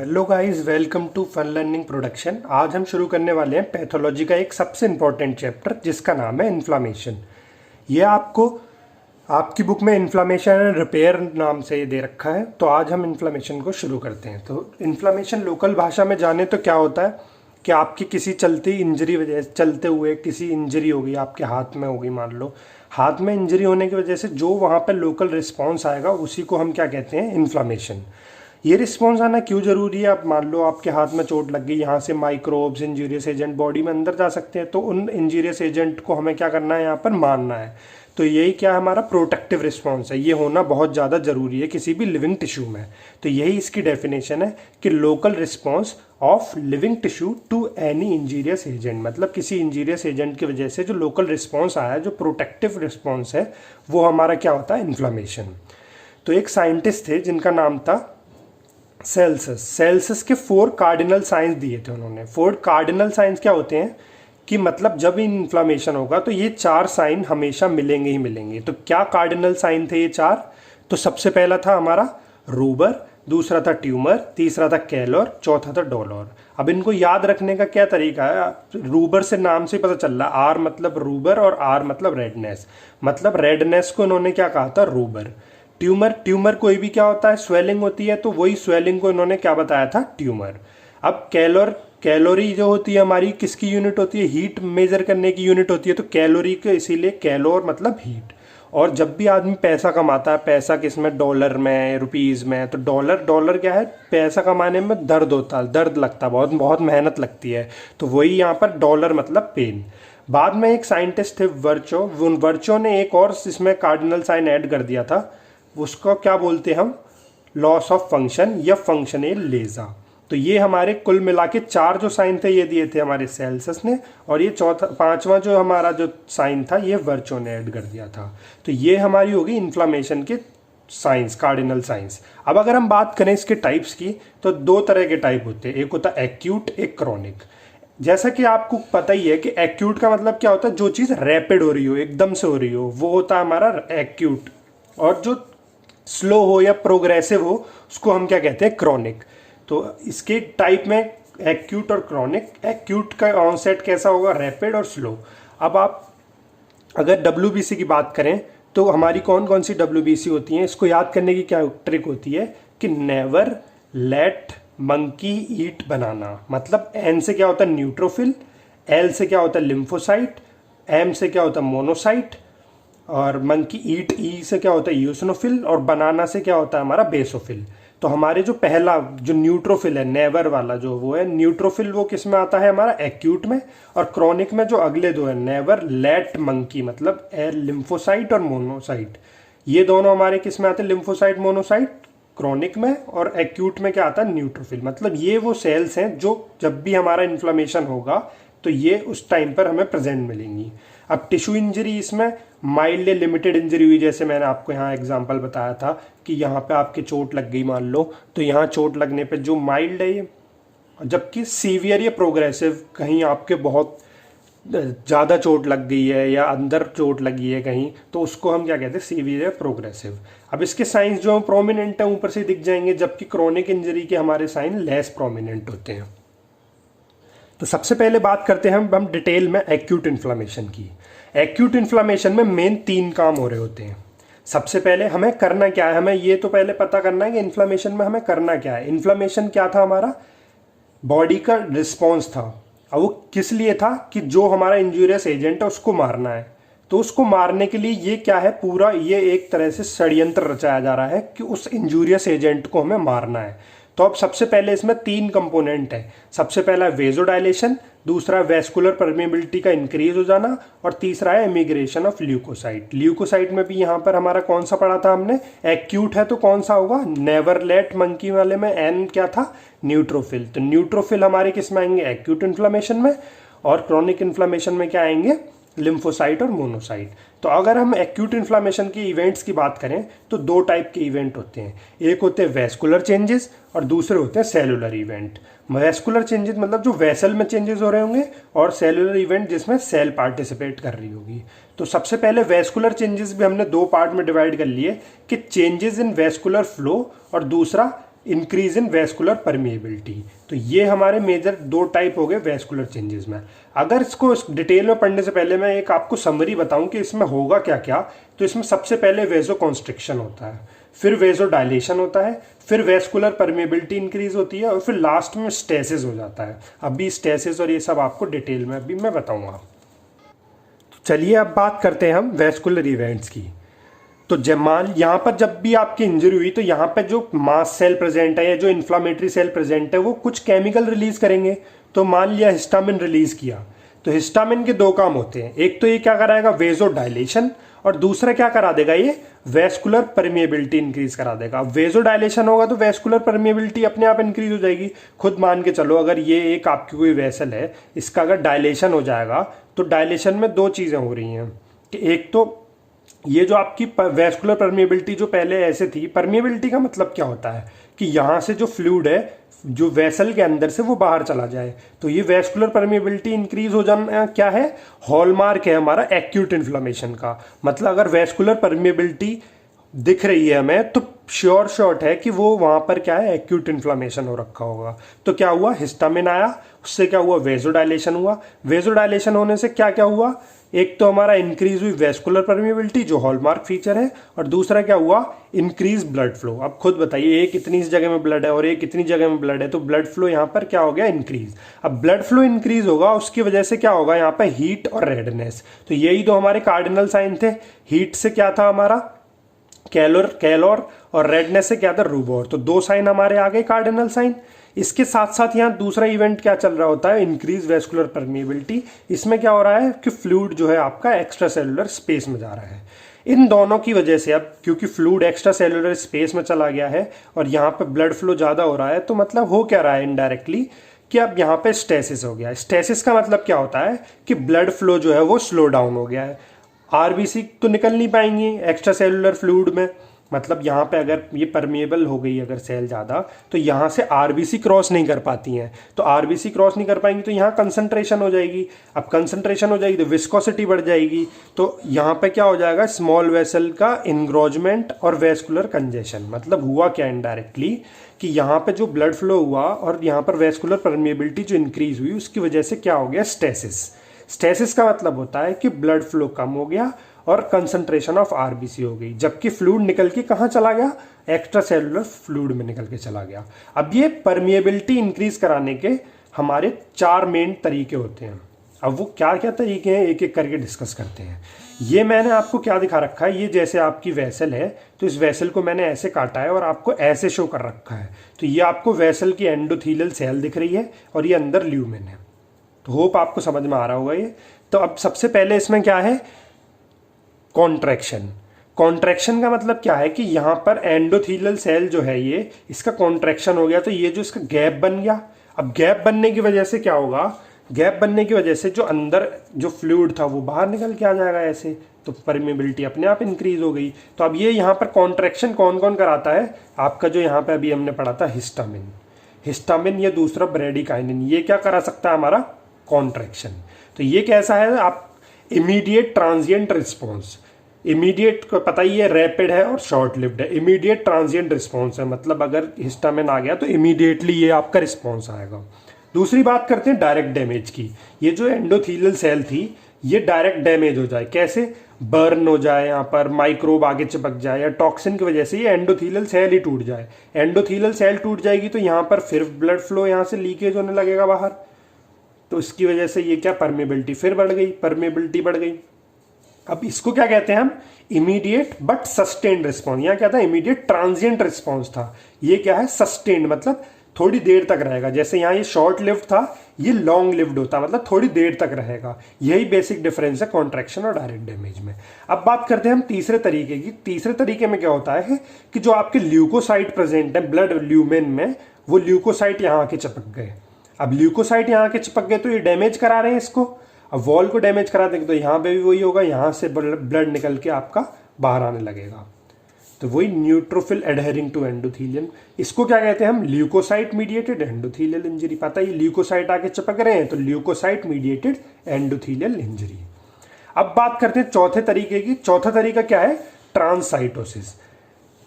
Hello guys, welcome to fun learning production. आज हम शुरू करने वाले हैं पैथोलॉजी का एक सबसे इम्पोर्टेंट चैप्टर जिसका नाम है इन्फ्लामेशन। ये आपको आपकी बुक में इन्फ्लामेशन एंड रिपेयर नाम से ये दे रखा है। तो आज हम इन्फ्लामेशन को शुरू करते हैं। तो इन्फ्लामेशन लोकल भाषा में जाने तो क्या होता है कि आपकी किसी चलते हुए किसी इंजरी होगी, आपके हाथ में होगी, मान लो हाथ में इंजरी होने की वजह से जो वहाँ पर लोकल रिस्पॉन्स आएगा उसी को हम क्या कहते हैं, इन्फ्लामेशन। ये रिस्पॉन्स आना क्यों ज़रूरी है? अब मान लो आपके हाथ में चोट लग गई, यहाँ से माइक्रोब्स, इंजीरियस एजेंट बॉडी में अंदर जा सकते हैं, तो उन इंजीरियस एजेंट को हमें क्या करना है, यहाँ पर मारना है। तो यही क्या हमारा प्रोटेक्टिव रिस्पॉन्स है, ये होना बहुत ज़्यादा ज़रूरी है किसी भी लिविंग टिश्यू में। तो यही इसकी डेफिनेशन है कि local response of living tissue to any injurious agent, मतलब किसी इंजीरियस एजेंट की वजह से जो लोकल रिस्पॉन्स आया, जो प्रोटेक्टिव रिस्पॉन्स है, वो हमारा क्या होता है, इन्फ्लामेशन। तो एक साइंटिस्ट थे जिनका नाम था सेल्सस के 4 कार्डिनल साइंस दिए थे उन्होंने। 4 कार्डिनल साइंस क्या होते हैं कि मतलब जब इन्फ्लामेशन होगा तो ये 4 साइन हमेशा मिलेंगे ही मिलेंगे। तो क्या कार्डिनल साइन थे ये 4? तो सबसे पहला था हमारा रूबर, दूसरा था ट्यूमर, तीसरा था कैलोर, चौथा था डोलोर। अब इनको याद रखने का क्या तरीका है? रूबर से नाम से पता चल रहा है, आर मतलब रूबर और आर मतलब रेडनेस, मतलब रेडनेस को इन्होंने क्या कहा था, रूबर। ट्यूमर कोई भी क्या होता है, स्वेलिंग होती है, तो वही स्वेलिंग को इन्होंने क्या बताया था, ट्यूमर। अब कैलोरी जो होती है हमारी किसकी यूनिट होती है, हीट मेजर करने की यूनिट होती है, तो कैलोरी के इसीलिए कैलोर मतलब हीट। और जब भी आदमी पैसा कमाता है, पैसा किस में, डॉलर में, रुपीज़ में, तो डॉलर क्या है, पैसा कमाने में दर्द होता है, दर्द लगता है, बहुत बहुत मेहनत लगती है, तो वही यहाँ पर डॉलर मतलब पेन। बाद में एक साइंटिस्ट थे वर्चो ने एक और इसमें कार्डिनल साइन ऐड कर दिया था, उसको क्या बोलते हैं हम, लॉस ऑफ फंक्शन या फंक्शनल लेजा। तो ये हमारे कुल मिला के 4 जो साइन थे ये दिए थे हमारे सेल्सस ने, और ये पांचवा जो हमारा जो साइन था ये वर्चो ने ऐड कर दिया था। तो ये हमारी होगी इन्फ्लामेशन के साइंस, कार्डिनल साइंस। अब अगर हम बात करें इसके टाइप्स की, तो 2 तरह के टाइप होते हैं, एक होता है एक्यूट, एक क्रॉनिक। जैसा कि आपको पता ही है कि एक्यूट का मतलब क्या होता है, जो चीज़ रैपिड हो रही हो, एकदम से हो रही हो, वो होता है हमारा एक्यूट। और जो स्लो हो या प्रोग्रेसिव हो उसको हम क्या कहते हैं, क्रॉनिक। तो इसके टाइप में एक्यूट और क्रॉनिक। एक्यूट का ऑनसेट कैसा होगा, रैपिड और स्लो। अब आप अगर WBC की बात करें तो हमारी कौन कौन सी WBC होती हैं, इसको याद करने की क्या ट्रिक होती है कि नेवर लेट मंकी ईट बनाना। मतलब N से क्या होता है, न्यूट्रोफिल, L से क्या होता है, लिम्फोसाइट, M से क्या होता है, मोनोसाइट, और मंकी ईट ई से क्या होता है, यूसिनोफिल, और बनाना से क्या होता है हमारा, बेसोफिल। तो हमारे जो पहला जो न्यूट्रोफिल है, नेवर वाला जो वो है न्यूट्रोफिल, वो किस में आता है हमारा, एक्यूट में। और क्रॉनिक में जो अगले 2 है, नेवर लेट मंकी मतलब लिम्फोसाइट और मोनोसाइट, ये दोनों हमारे किस में आते हैं, लिम्फोसाइट मोनोसाइट क्रॉनिक में, और एक्यूट में क्या आता है, न्यूट्रोफिल। मतलब ये वो सेल्स हैं जो जब भी हमारा इन्फ्लामेशन होगा तो ये उस टाइम पर हमें प्रेजेंट मिलेंगी। अब टिश्यू इंजरी, इसमें माइल्ड या लिमिटेड इंजरी हुई, जैसे मैंने आपको यहाँ एग्जांपल बताया था कि यहाँ पे आपके चोट लग गई मान लो, तो यहाँ चोट लगने पे जो माइल्ड है ये, जबकि सीवियर या प्रोग्रेसिव, कहीं आपके बहुत ज़्यादा चोट लग गई है या अंदर चोट लगी है कहीं, तो उसको हम क्या कहते हैं, सीवियर या प्रोग्रेसिव। अब इसके साइंस जो प्रोमिनेंट है ऊपर से दिख जाएंगे, जबकि क्रॉनिक इंजरी के हमारे साइन लेस प्रोमिनेंट होते हैं। तो सबसे पहले बात करते हैं हम डिटेल में एक्यूट इन्फ्लामेशन की। एक्यूट इन्फ्लामेशन में मेन 3 काम हो रहे होते हैं। सबसे पहले हमें करना क्या है, हमें ये तो पहले पता करना है कि इन्फ्लामेशन में हमें करना क्या है। इन्फ्लामेशन क्या था, हमारा बॉडी का रिस्पॉन्स था। अब वो किस लिए था कि जो हमारा इंजूरियस एजेंट है उसको मारना है। तो उसको मारने के लिए ये क्या है, पूरा ये एक तरह से षड्यंत्र रचाया जा रहा है कि उस इंजूरियस एजेंट को हमें मारना है। तो अब सबसे पहले इसमें 3 कंपोनेंट है। सबसे पहला वेजोडाइलेशन, दूसरा वेस्कुलर परमेबिलिटी का इंक्रीज हो जाना, और तीसरा है इमिग्रेशन ऑफ ल्यूकोसाइट। ल्यूकोसाइट में भी यहाँ पर हमारा कौन सा पढ़ा था हमने, एक्यूट है तो कौन सा होगा, नेवर लेट मंकी वाले में N क्या था, न्यूट्रोफिल। तो न्यूट्रोफिल हमारे किस में आएंगे, एक्यूट इन्फ्लामेशन में, और क्रॉनिक इन्फ्लामेशन में क्या आएंगे, लिम्फोसाइट और मोनोसाइट। तो अगर हम एक्यूट इन्फ्लामेशन के इवेंट्स की बात करें तो 2 टाइप के इवेंट होते हैं, एक होते हैं वेस्कुलर चेंजेस और दूसरे होते हैं सेलुलर इवेंट। वेस्कुलर चेंजेस मतलब जो वेसल में चेंजेस हो रहे होंगे, और सेलुलर इवेंट जिसमें सेल पार्टिसिपेट कर रही होगी। तो सबसे पहले वेस्कुलर चेंजेस भी हमने 2 पार्ट में डिवाइड कर लिए कि चेंजेस इन वेस्कुलर फ्लो और दूसरा इंक्रीज इन वैस्कुलर परमिएबिलिटी। तो ये हमारे मेजर दो टाइप हो गए वैस्कुलर चेंजेस में। अगर इसको डिटेल में पढ़ने से पहले मैं एक आपको समरी बताऊं कि इसमें होगा क्या क्या, तो इसमें सबसे पहले वेजो कॉन्स्ट्रिक्शन होता है, फिर वेजो डायलेशन होता है, फिर वैस्कुलर परमिएबिलिटी इंक्रीज होती है, और फिर लास्ट में स्टेसिस हो जाता है। अभी स्टेसिस और ये सब आपको डिटेल में अभी मैं बताऊंगा। तो चलिए अब बात करते हैं हम वैस्कुलर इवेंट्स की। तो यहाँ पर जब भी आपकी इंजरी हुई तो यहाँ पे जो मास सेल प्रेजेंट है या जो इन्फ्लामेटरी सेल प्रेजेंट है वो कुछ केमिकल रिलीज करेंगे। तो मान लिया हिस्टामिन रिलीज किया, तो हिस्टामिन के दो काम होते हैं, एक तो ये क्या कराएगा वेजो डायलेशन, और दूसरा क्या करा देगा ये वैस्कुलर परमिएबिलिटी इंक्रीज करा देगा। वेजो डायलेशन होगा तो वैस्कुलर परमिएबिलिटी अपने आप इंक्रीज हो जाएगी। खुद मान के चलो अगर ये एक आपकी कोई वेसल है, इसका अगर डायलेशन हो जाएगा तो डायलेशन में दो चीजें हो रही हैं कि एक तो ये जो आपकी वैस्कुलर परमिएबिलिटी जो पहले ऐसे थी, परमिएबिलिटी का मतलब क्या होता है कि यहाँ से जो फ्लूइड है जो वेसल के अंदर से वो बाहर चला जाए। तो ये वैस्कुलर परमिएबिलिटी इंक्रीज हो जाना क्या है, हॉलमार्क है हमारा एक्यूट इन्फ्लेमेशन का। मतलब अगर वैस्कुलर परमिएबिलिटी दिख रही है हमें तो श्योर शॉट है कि वो वहां पर क्या है एक्यूट इन्फ्लेमेशन हो रखा होगा। तो क्या हुआ, हिस्टामिन आया, उससे क्या हुआ वेजोडाइलेशन हुआ। वेजोडाइलेशन होने से क्या क्या हुआ, एक तो हमारा इंक्रीज हुई वैस्कुलर परमिएबिलिटी जो हॉलमार्क फीचर है, और दूसरा क्या हुआ इंक्रीज ब्लड फ्लो। अब खुद बताइए एक इतनी इस जगह में ब्लड है और एक इतनी जगह में ब्लड है, तो ब्लड फ्लो यहाँ पर क्या हो गया इंक्रीज। अब ब्लड फ्लो इंक्रीज होगा उसकी वजह से क्या होगा यहाँ पर हीट और रेडनेस। तो यही तो हमारे कार्डिनल साइन थे। हीट से क्या था हमारा कैलोर और रेडनेस से क्या था रूबोर। तो दो साइन हमारे आ गए कार्डिनल साइन। इसके साथ साथ यहाँ दूसरा इवेंट क्या चल रहा होता है इंक्रीज वैस्कुलर परमिएबिलिटी। इसमें क्या हो रहा है कि फ्लूइड जो है आपका एक्स्ट्रा सेलुलर स्पेस में जा रहा है। इन दोनों की वजह से अब क्योंकि फ्लूइड एक्स्ट्रा सेलुलर स्पेस में चला गया है और यहाँ पे ब्लड फ्लो ज़्यादा हो रहा है, तो मतलब हो क्या रहा है इनडायरेक्टली कि अब यहाँ पे स्टेसिस हो गया है। स्टेसिस का मतलब क्या होता है कि ब्लड फ्लो जो है वो स्लो डाउन हो गया है। आरबीसी तो निकल नहीं पाएंगी एक्स्ट्रा सेलुलर फ्लूइड में, मतलब यहाँ पे अगर ये परमिएबल हो गई अगर सेल ज़्यादा तो यहाँ से आरबीसी क्रॉस नहीं कर पाती हैं। तो आरबीसी क्रॉस नहीं कर पाएंगी तो यहाँ कंसंट्रेशन हो जाएगी। अब कंसंट्रेशन हो जाएगी तो विस्कोसिटी बढ़ जाएगी। तो यहाँ पे क्या हो जाएगा स्मॉल वेसल का इंग्रोजमेंट और वेस्कुलर कंजेशन। मतलब हुआ क्या इनडायरेक्टली कि यहाँ पे जो ब्लड फ्लो हुआ और यहाँ पर वेस्कुलर परमिएबिलिटी जो इंक्रीज हुई उसकी वजह से क्या हो गया स्टेसिस। स्टेसिस का मतलब होता है कि ब्लड फ्लो कम हो गया और कंसंट्रेशन ऑफ आरबीसी हो गई, जबकि फ्लूइड निकल के कहाँ चला गया एक्स्ट्रा सेलुलर फ्लूइड में निकल के चला गया। अब ये परमिएबिलिटी इंक्रीज कराने के हमारे चार मेन तरीके होते हैं। अब वो क्या क्या तरीके हैं एक एक करके डिस्कस करते हैं। ये मैंने आपको क्या दिखा रखा है, ये जैसे आपकी वेसल है तो इस वेसल को मैंने ऐसे काटा है और आपको ऐसे शो कर रखा है। तो ये आपको वेसल की एंडोथीलियल सेल दिख रही है और ये अंदर ल्यूमेन है। तो होप आपको समझ में आ रहा होगा ये। तो अब सबसे पहले इसमें क्या है कॉन्ट्रैक्शन। कॉन्ट्रैक्शन का मतलब क्या है कि यहाँ पर एंडोथीलियल सेल जो है ये इसका कॉन्ट्रैक्शन हो गया, तो ये जो इसका गैप बन गया। अब गैप बनने की वजह से क्या होगा, गैप बनने की वजह से जो अंदर जो फ्लूइड था वो बाहर निकल के आ जाएगा ऐसे, तो परमिएबिलिटी अपने आप इंक्रीज हो गई। तो अब ये यहाँ पर कॉन्ट्रैक्शन कौन कौन कराता है, आपका जो यहाँ पे अभी हमने पढ़ा था हिस्टामिन। हिस्टामिन या दूसरा ब्रेडिकाइनिन, ये क्या करा सकता है हमारा कॉन्ट्रैक्शन। तो ये कैसा है आप इमीडिएट ट्रांजिएंट रिस्पॉन्स। इमीडिएट को पता ही है रैपिड है और शॉर्ट लिव्ड है। इमीडिएट ट्रांजिएंट रिस्पॉन्स है, मतलब अगर हिस्टामिन आ गया तो इमीडिएटली ये आपका रिस्पॉन्स आएगा। दूसरी बात करते हैं डायरेक्ट डैमेज की। ये जो एंडोथीलियल सेल थी ये डायरेक्ट डैमेज हो जाए, कैसे बर्न हो जाए, यहाँ पर माइक्रोब आगे चिपक जाए या टॉक्सिन की वजह से ये एंडोथीलियल सेल ही टूट जाए। एंडोथीलियल सेल टूट जाएगी तो यहाँ पर फिर ब्लड फ्लो यहाँ से लीकेज होने लगेगा बाहर, तो इसकी वजह से ये क्या परमिएबिलिटी फिर बढ़ गई, परमिएबिलिटी बढ़ गई। अब इसको क्या कहते हैं हम इमीडिएट बट सस्टेन्ड रिस्पॉन्स। यहाँ क्या था इमीडिएट ट्रांजिएंट रिस्पॉन्स था, ये क्या है सस्टेन्ड मतलब थोड़ी देर तक रहेगा। जैसे यहाँ ये शॉर्ट लिव्ड था ये लॉन्ग लिव्ड होता, मतलब थोड़ी देर तक रहेगा। यही बेसिक डिफरेंस है कॉन्ट्रैक्शन और डायरेक्ट डैमेज में। अब बात करते हैं हम तीसरे तरीके की। तीसरे तरीके में क्या होता है कि जो आपके ल्यूकोसाइट प्रेजेंट है ब्लड ल्यूमेन में, वो ल्यूकोसाइट यहाँ आके चिपक गए। अब ल्यूकोसाइट यहाँ के चिपक गए तो ये डैमेज करा रहे हैं इसको। अब वॉल को डैमेज करा देंगे तो यहाँ पे भी वही होगा, यहाँ से ब्लड निकल के आपका बाहर आने लगेगा। तो वही न्यूट्रोफिल एडहेरिंग टू एंडोथीलियम, इसको क्या कहते हैं हम ल्यूकोसाइट मीडिएटेड एंडोथीलियल इंजरी। पता है ल्यूकोसाइट आके चिपक रहे हैं तो ल्यूकोसाइट मीडिएटेड एंडोथीलियल इंजरी। अब बात करते हैं चौथे तरीके की। चौथा तरीका क्या है ट्रांससाइटोसिस।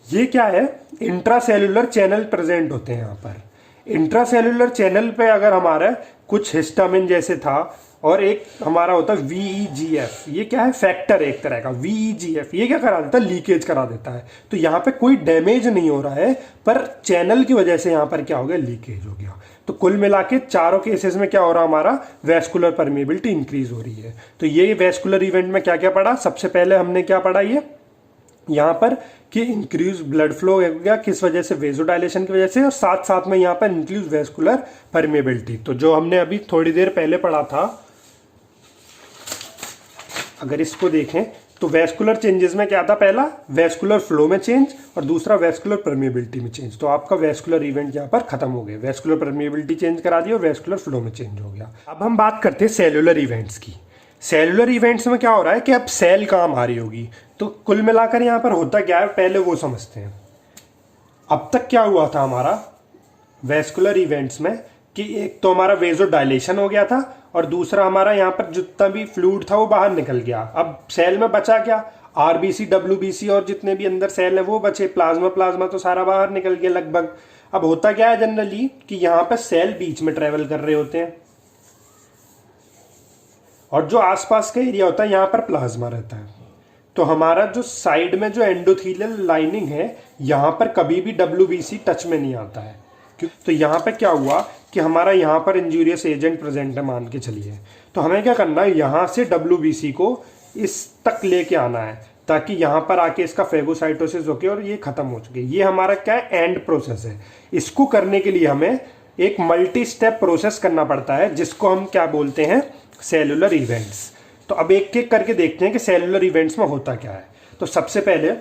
ये क्या है, इंट्रासेल्युलर चैनल प्रेजेंट होते हैं यहाँ पर। इंट्रासेल्युलर चैनल पे अगर हमारा कुछ हिस्टामिन जैसे था और एक हमारा होता है VEGF, ये क्या है, फैक्टर एक तरह का VEGF, ये क्या करा देता है, लीकेज करा देता है। तो यहाँ पे कोई डैमेज नहीं हो रहा है, पर चैनल की वजह से यहाँ पर क्या हो गया, लीकेज हो गया। तो कुल मिला के चारों केसेस में क्या हो रहा है, हमारा वेस्कुलर परमेबिलिटी इंक्रीज हो रही है। तो ये वेस्कुलर इवेंट में क्या क्या पढ़ा, सबसे पहले हमने क्या पढ़ा, ये यहाँ पर कि इंक्रीज ब्लड फ्लो हो गया, किस वजह से, वेजोडाइलेशन की वजह से, और साथ साथ में यहाँ पर इंक्रीज वेस्कुलर परमेबिलिटी। तो जो हमने अभी थोड़ी देर पहले पढ़ा था, अगर इसको देखें तो वेस्कुलर चेंजेस में क्या था, पहला वेस्कुलर फ्लो में चेंज और दूसरा वेस्कुलर परमेबिलिटी में चेंज। तो आपका वेस्कुलर इवेंट यहाँ पर खत्म हो गया, वेस्कुलर परमेबिलिटी चेंज करा दी और वेस्कुलर फ्लो में चेंज हो गया। अब हम बात करते हैं सेलुलर इवेंट्स की। सेलुलर इवेंट्स में क्या हो रहा है कि अब सेल कहाँ आ रही होगी, तो कुल मिलाकर यहाँ पर होता क्या है, पहले वो समझते हैं। अब तक क्या हुआ था हमारा वेस्कुलर इवेंट्स में कि एक तो हमारा वेजोडाइलेशन हो गया था और दूसरा हमारा यहाँ पर जितना भी फ्लूइड था वो बाहर निकल गया। अब सेल में बचा क्या, RBC, WBC और जितने भी अंदर सेल है वो बचे, प्लाज्मा तो सारा बाहर निकल गया लगभग। अब होता क्या है जनरली कि यहाँ पर सेल बीच में ट्रेवल कर रहे होते हैं और जो आसपास का एरिया होता है यहाँ पर प्लाज्मा रहता है। तो हमारा जो साइड में जो एंडोथेलियल लाइनिंग है यहाँ पर कभी भी WBC टच में नहीं आता है। तो यहाँ पे क्या हुआ कि हमारा यहाँ पर इंजूरियस एजेंट प्रेजेंट है मान के चलिए, तो हमें क्या करना है, यहाँ से WBC को इस तक लेके आना है ताकि यहाँ पर आके इसका फेगोसाइटोसिस होके और ये खत्म हो चुके। ये हमारा क्या है, एंड प्रोसेस है। इसको करने के लिए हमें एक मल्टी स्टेप प्रोसेस करना पड़ता है जिसको हम क्या बोलते हैं, सेलुलर इवेंट्स। तो अब एक एक करके देखते हैं कि सेलुलर इवेंट्स में होता क्या है। तो सबसे पहले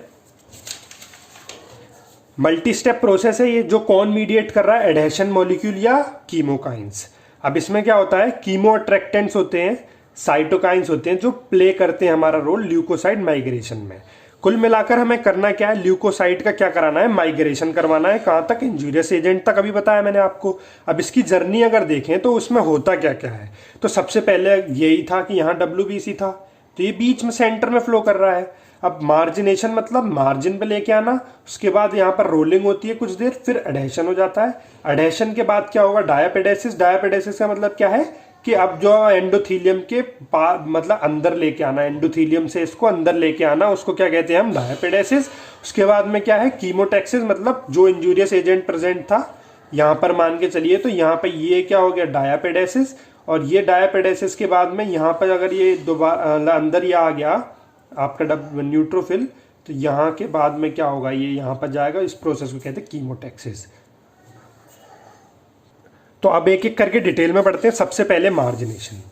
मल्टी स्टेप प्रोसेस है ये, जो कौन मीडिएट कर रहा है, एडहेशन मॉलिक्यूल या कीमोकाइंस। अब इसमें क्या होता है, कीमो अट्रैक्टेंट्स होते हैं, साइटोकाइंस होते हैं जो प्ले करते हैं हमारा रोल ल्यूकोसाइड माइग्रेशन में। कुल मिलाकर हमें करना क्या है, ल्यूकोसाइड का क्या कराना है, माइग्रेशन करवाना है। कहाँ तक, इंजूरियस एजेंट तक, अभी बताया मैंने आपको। अब इसकी जर्नी अगर देखें तो उसमें होता क्या क्या है, तो सबसे पहले यही था कि यहाँ WBC था, तो ये बीच में सेंटर में फ्लो कर रहा है। अब मार्जिनेशन मतलब मार्जिन पे लेके आना, उसके बाद यहाँ पर रोलिंग होती है कुछ देर, फिर एडहेशन हो जाता है। एडहेशन के बाद क्या होगा, डायापेडेसिस। डायापेडेसिस का मतलब क्या है कि अब जो एंडोथीलियम के मतलब अंदर लेके आना, एंडोथीलियम से इसको अंदर लेके आना, उसको क्या कहते हैं हम, डायापेडेसिस। उसके बाद में क्या है, कीमोटैक्सिस, मतलब जो इंजूरियस एजेंट प्रेजेंट था यहाँ पर मान के चलिए, तो यहाँ पर ये क्या हो गया, डायापेडेसिस। और ये डायापेडेसिस के बाद में यहाँ पर अगर ये दोबारा अंदर ये आ गया आपका न्यूट्रोफिल, तो यहाँ के बाद में क्या होगा, ये यहाँ पर जाएगा, इस प्रोसेस को कहते हैं कीमोटैक्सिस। तो अब एक एक करके डिटेल में पढ़ते हैं। सबसे पहले मार्जिनेशन।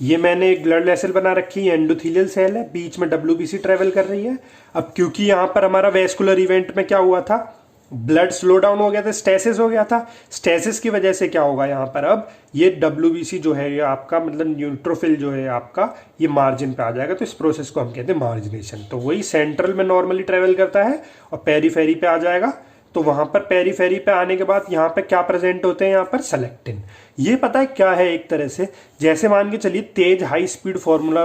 ये मैंने एक ब्लड वेसल बना रखी है, एंडोथेलियल सेल है, बीच में WBC ट्रेवल कर रही है। अब क्योंकि यहाँ पर हमारा वेस्कुलर इवेंट में क्या हुआ था, ब्लड स्लो डाउन हो गया था, स्टेसिस हो गया था। स्टेसिस की वजह से क्या होगा यहाँ पर, अब ये WBC जो है ये आपका मतलब न्यूट्रोफिल जो है आपका, ये मार्जिन पे आ जाएगा। तो इस प्रोसेस को हम कहते हैं मार्जिनेशन। तो वही सेंट्रल में नॉर्मली ट्रेवल करता है और पेरीफेरी पे आ जाएगा। तो वहां पर पेरीफेरी पे आने के बाद यहाँ पे क्या प्रेजेंट होते हैं, यहाँ पर सेलेक्टिन। ये पता है क्या है, एक तरह से जैसे मान के चलिए तेज हाई स्पीड फॉर्मूला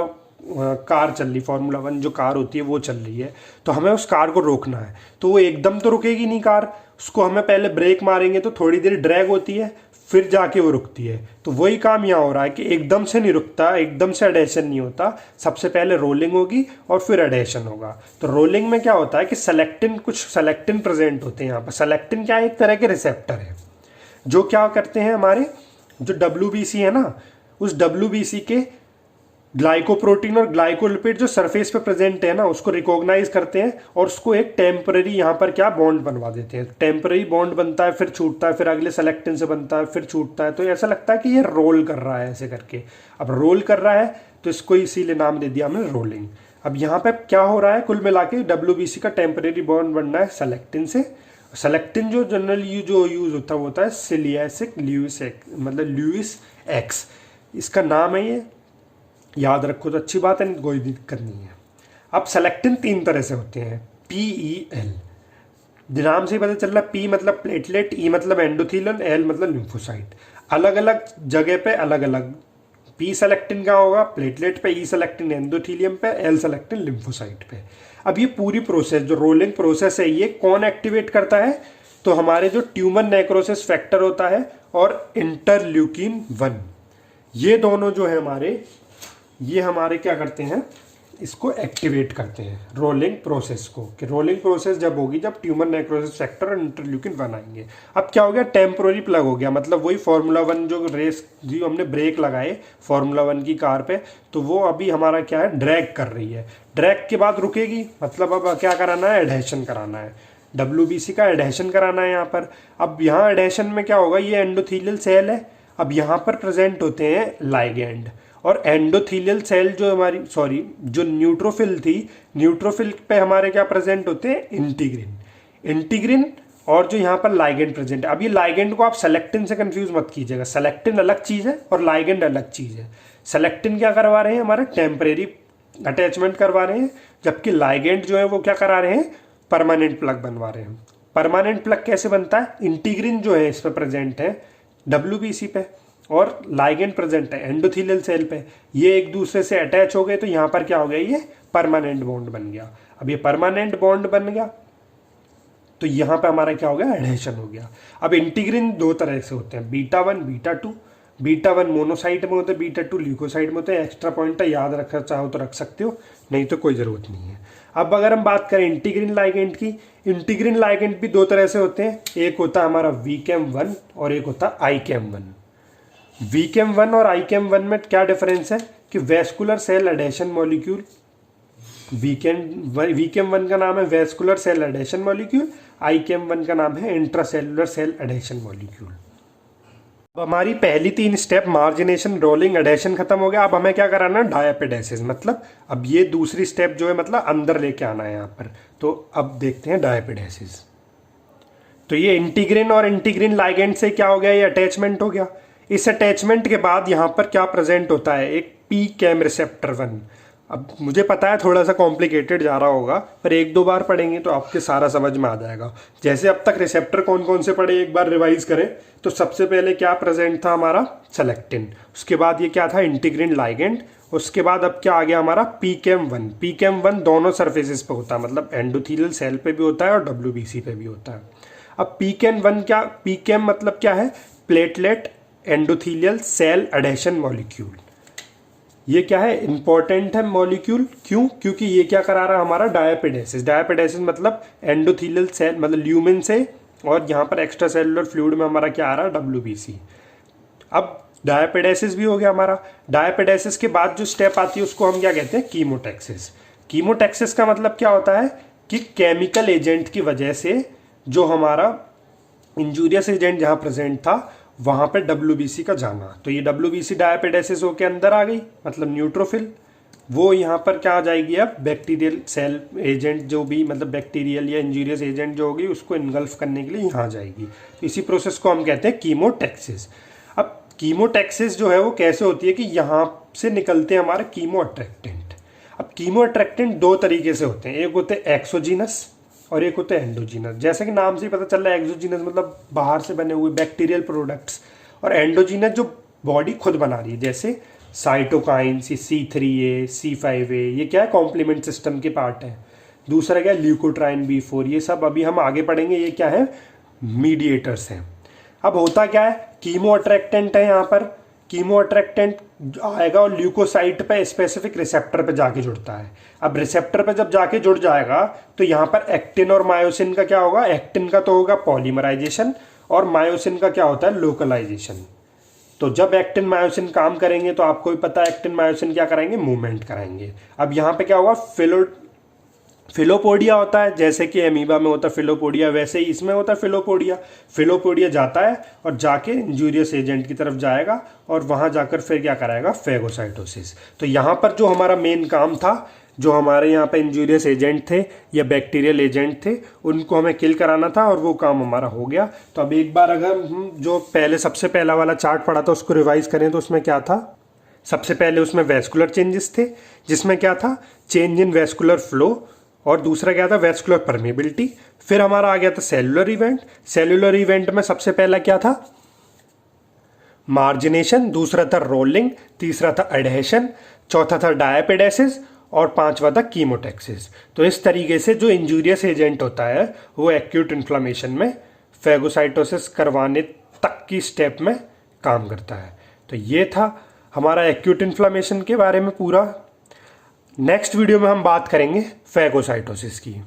कार चल रही, फॉर्मूला 1 जो कार होती है वो चल रही है, तो हमें उस कार को रोकना है। तो वो एकदम तो रुकेगी नहीं कार, उसको हमें पहले ब्रेक मारेंगे तो थोड़ी देर ड्रैग होती है, फिर जाके वो रुकती है। तो वही काम यहाँ हो रहा है कि एकदम से नहीं रुकता, एकदम से एडेशन नहीं होता। सबसे पहले रोलिंग होगी और फिर एडेशन होगा। तो रोलिंग में क्या होता है कि सेलेक्टिन, कुछ सेलेक्टिन प्रेजेंट होते हैं यहाँ पर। सेलेक्टिन क्या है, एक तरह के रिसेप्टर है जो क्या करते हैं, हमारे जो WBC है ना, उस WBC के ग्लाइकोप्रोटीन और ग्लाइकोलिपिड जो सरफेस पे प्रेजेंट है ना, उसको रिकॉग्नाइज करते हैं और उसको एक टेम्पररी यहाँ पर क्या बॉन्ड बनवा देते हैं। टेम्पररी बॉन्ड बनता है, फिर छूटता है, फिर अगले सेलेक्टिन से बनता है, फिर छूटता है। तो ऐसा लगता है कि ये रोल कर रहा है ऐसे करके। अब रोल कर रहा है तो इसको इसीलिए नाम दे दिया हमने रोलिंग। अब यहाँ पे क्या हो रहा है, कुल मिला के WBC का टेम्पररी बॉन्ड बनना है सेलेक्टिन से। सेलेक्टिन जो जनरली जो यूज होता है वो होता है सिलियासिक ल्यूइस एक्स, मतलब ल्यूइस एक्स इसका नाम है। ये याद रखो तो अच्छी बात है, कोई दिक्कत नहीं है। अब सेलेक्टिन 3 तरह से होते हैं, PEL। नाम से ही पता चल रहा है, P मतलब प्लेटलेट, E मतलब एंडोथेलियल, L मतलब लिम्फोसाइट। अलग अलग जगह पे अलग अलग P सेलेक्टिन का होगा प्लेटलेट पे, E सेलेक्टिन एंडोथेलियम पे, L सेलेक्टिन लिम्फोसाइट पे। अब ये पूरी प्रोसेस जो रोलिंग प्रोसेस है ये कौन एक्टिवेट करता है, तो हमारे जो ट्यूमर नेक्रोसिस फैक्टर होता है और इंटरल्यूकिन 1, ये दोनों जो है हमारे क्या करते हैं, इसको एक्टिवेट करते हैं रोलिंग प्रोसेस को। कि रोलिंग प्रोसेस जब होगी जब ट्यूमर नेक्रोसिस फैक्टर और इंटरल्यूकिन 1 आएंगे। अब क्या हो गया, टेम्पोररी प्लग हो गया, मतलब वही फार्मूला 1 जो रेस जो हमने ब्रेक लगाए फार्मूला 1 की कार पे, तो वो अभी हमारा क्या है, ड्रैग कर रही है। ड्रैग के बाद रुकेगी, मतलब अब क्या कराना है, एडहेशन कराना है, WBC का एडहेशन कराना है यहाँ पर। अब यहाँ एडहेशन में क्या होगा, ये एंडोथीलियल सेल है, अब यहाँ पर प्रेजेंट होते हैं लाइगेंड, और एंडोथीलियल सेल जो न्यूट्रोफिल थी, न्यूट्रोफिल पे हमारे क्या प्रेजेंट होते हैं, इंटीग्रिन और जो यहाँ पर लाइगेंड प्रेजेंट है। अब ये लाइगेंड को आप सेलेक्टिन से कंफ्यूज मत कीजिएगा, सेलेक्टिन अलग चीज़ है और लाइगेंड अलग चीज़ है। सेलेक्टिन क्या करवा रहे हैं, हमारे टेम्परेरी अटैचमेंट करवा रहे हैं, जबकि लाइगेंड जो है वो क्या करा रहे हैं, परमानेंट प्लग बनवा रहे हैं। परमानेंट प्लग कैसे बनता है, इंटीग्रिन जो है इस पर प्रेजेंट है WBC पे और लाइगेंड प्रेजेंट है एंडोथीलियल सेल पे, ये एक दूसरे से अटैच हो गए, तो यहाँ पर क्या हो गया, ये परमानेंट बॉन्ड बन गया। अब ये परमानेंट बॉन्ड बन गया तो यहाँ पे हमारा क्या हो गया, एडहेशन हो गया। अब इंटीग्रिन दो तरह से होते हैं, बीटा 1 बीटा 2। बीटा 1 मोनोसाइट में होते हैं, बीटा 2 ल्यूकोसाइट में होते हैं। एक्स्ट्रा पॉइंट है, याद रखना चाहो तो रख सकते हो, नहीं तो कोई ज़रूरत नहीं है। अब अगर हम बात करें इंटीग्रिन लाइगेंड की, इंटीग्रिन लाइगेंड भी दो तरह से होते हैं, एक होता है हमारा VCAM1 और एक होता है ICAM1। VCAM1 और ICAM1 में क्या डिफरेंस है कि vascular cell adhesion molecule, VCAM1 का नाम है vascular cell adhesion molecule, ICAM1 का नाम है इंट्रासेलुलर सेल एडेशन मॉलिक्यूल। अब हमारी पहली 3 स्टेप मार्जिनेशन, रोलिंग, एडेशन खत्म हो गया। अब हमें क्या कराना है, डायपेडेसिस, मतलब अब ये दूसरी स्टेप जो है मतलब अंदर लेके आना है यहाँ पर। तो अब देखते हैं डायपेडेसिस। तो ये इंटीग्रिन और इंटीग्रिन लाइगेंड से क्या हो गया, ये अटैचमेंट हो गया। इस अटैचमेंट के बाद यहाँ पर क्या प्रेजेंट होता है, एक PCAM रिसेप्टर 1। अब मुझे पता है थोड़ा सा कॉम्प्लिकेटेड जा रहा होगा, पर 1-2 बार पढ़ेंगे तो आपके सारा समझ में आ जाएगा। जैसे अब तक रिसेप्टर कौन कौन से पढ़े एक बार रिवाइज करें, तो सबसे पहले क्या प्रेजेंट था हमारा, सेलेक्टिन, उसके बाद ये क्या था, इंटीग्रिन लाइगेंड, उसके बाद अब क्या आ गया हमारा PCAM1। PCAM1 दोनों सर्फेसिस पे होता है, मतलब एंडोथीलियल सेल पे भी होता है और WBC पे भी होता है। अब PCAM मतलब क्या है, platelet endothelial cell adhesion molecule. ये क्या है, इंपॉर्टेंट है मॉलिक्यूल, क्यों, क्योंकि ये क्या करा रहा है हमारा, डायपेडेसिस। डायपेडेसिस मतलब एंडोथीलियल सेल मतलब ल्यूमेन से, और यहाँ पर एक्स्ट्रा सेलुलर फ्लूइड में हमारा क्या आ रहा है, WBC। अब डायपेडेसिस भी हो गया हमारा। डायपेडेसिस के बाद जो स्टेप आती है उसको हम क्या कहते हैं, कीमोटैक्सिस। कीमोटैक्सिस का मतलब क्या होता है कि केमिकल एजेंट की वजह से जो हमारा इंजूरियस एजेंट जहाँ प्रेजेंट था वहाँ पे WBC का जाना, तो ये WBC डायपेडेसिस होके अंदर आ गई, मतलब न्यूट्रोफिल, वो यहाँ पर क्या आ जाएगी, अब बैक्टीरियल सेल एजेंट जो भी मतलब बैक्टीरियल या इंजूरियस एजेंट जो होगी उसको इनगल्फ करने के लिए यहाँ जाएगी। तो इसी प्रोसेस को हम कहते हैं कीमोटैक्सिस। अब कीमोटैक्सिस जो है वो कैसे होती है कि यहाँ से निकलते हैं हमारे कीमो अट्रैक्टेंट। अब कीमो अट्रैक्टेंट 2 तरीके से होते हैं, एक होते हैं एक्सोजीनस और एक होते हैं एंडोजीनस। जैसे कि नाम से ही पता चल रहा है, एक्सोजीनस मतलब बाहर से बने हुए बैक्टीरियल प्रोडक्ट्स, और एंडोजीनस जो बॉडी खुद बना रही है, जैसे साइटोकाइंस, C3A, C5A, ये क्या है, कॉम्प्लीमेंट सिस्टम के पार्ट है। दूसरा क्या है, ल्यूकोट्राइन B4, ये सब अभी हम आगे पढ़ेंगे, ये क्या है, मीडिएटर्स हैं। अब होता क्या है, कीमो अट्रैक्टेंट है, यहाँ पर कीमो अट्रैक्टेंट आएगा और ल्यूकोसाइट पे स्पेसिफिक रिसेप्टर पे जाके जुड़ता है। अब रिसेप्टर पे जब जाके जुड़ जाएगा तो यहाँ पर एक्टिन और मायोसिन का क्या होगा, एक्टिन का तो होगा पॉलीमराइजेशन और मायोसिन का क्या होता है, लोकलाइजेशन। तो जब एक्टिन मायोसिन काम करेंगे तो आपको भी पता है एक्टिन मायोसिन क्या कराएंगे, मूवमेंट कराएंगे। अब यहाँ पे क्या होगा, फिलोपोडिया होता है, जैसे कि एमीबा में होता है फिलोपोडिया, वैसे ही इसमें होता है फिलोपोडिया। फिलोपोडिया जाता है और जाके इंजूरियस एजेंट की तरफ जाएगा और वहाँ जाकर फिर क्या कराएगा, फेगोसाइटोसिस। तो यहाँ पर जो हमारा मेन काम था, जो हमारे यहाँ पे इंजूरियस एजेंट थे या बैक्टीरियल एजेंट थे, उनको हमें किल कराना था और वो काम हमारा हो गया। तो अब एक बार अगर हम जो पहले सबसे पहला वाला चार्ट पढ़ा था उसको रिवाइज करें तो उसमें क्या था, सबसे पहले उसमें वेस्कुलर चेंजेस थे, जिसमें क्या था, चेंज इन वेस्कुलर फ्लो, और दूसरा क्या था, वेस्कुलर परमेबिलिटी। फिर हमारा आ गया था सेलुलर इवेंट। सेलुलर इवेंट में सबसे पहला क्या था, मार्जिनेशन, दूसरा था रोलिंग, तीसरा था एडहेशन, चौथा था डायपेडेसिस, और पांचवा था कीमोटैक्सिस। तो इस तरीके से जो इंजूरियस एजेंट होता है वो एक्यूट इन्फ्लामेशन में फैगोसाइटोसिस करवाने तक की स्टेप में काम करता है। तो ये था हमारा एक्यूट इन्फ्लामेशन के बारे में पूरा। नेक्स्ट वीडियो में हम बात करेंगे फैगोसाइटोसिस की।